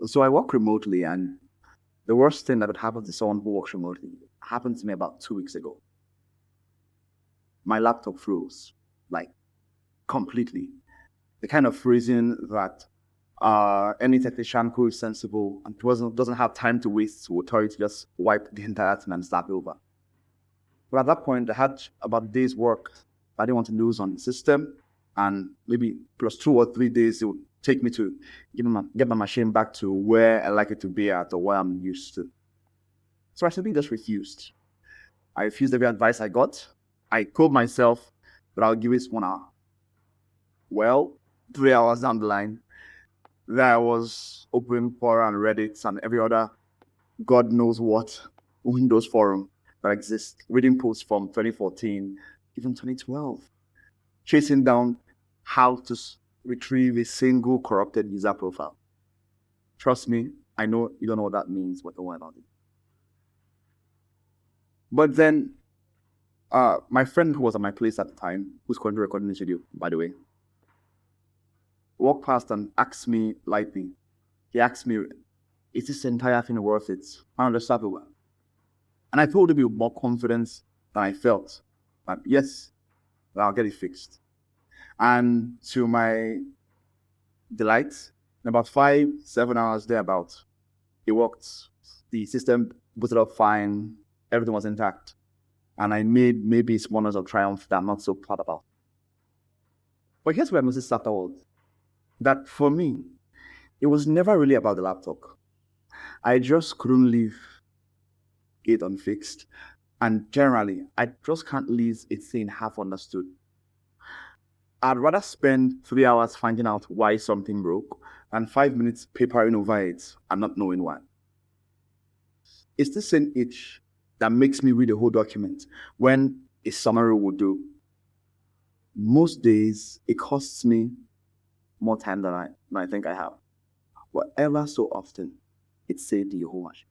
So I work remotely, and the worst thing that would happen to someone who works remotely happened to me about 2 weeks ago. My laptop froze, like completely. The kind of freezing that any technician who is sensible and doesn't have time to waste will tell you to just wipe the entire thing and start over. But at that point, I had about a day's work I didn't want to lose on the system, and maybe plus 2 or 3 days it would take me to get my machine back to where I like it to be at or where I'm used to. So I simply just refused. I refused every advice I got. I told myself that I'll give it 1 hour. Well, 3 hours down the line, there I was opening Quora and Reddit and every other God knows what Windows forum that exists, reading posts from 2014, even 2012, chasing down how to retrieve a single corrupted user profile. Trust me, I know you don't know what that means, but don't worry about it. But then, my friend who was at my place at the time, who's currently recording this video, by the way, walked past and asked me lightly. He asked me, "Is this entire thing worth it? I understand it well." And I told him with more confidence than I felt. But yes, I'll get it fixed. And to my delight, in about 5-7 hours thereabout, it worked. The system booted up fine, everything was intact. And I made maybe small moments of triumph that I'm not so proud about. But here's where I noticed afterwards, that for me, it was never really about the laptop. I just couldn't leave it unfixed. And generally, I just can't leave a thing half understood. I'd rather spend 3 hours finding out why something broke than 5 minutes papering over it and not knowing why. It's the same itch that makes me read a whole document when a summary will do. Most days, it costs me more time than I think I have. But ever so often, it saved the whole machine.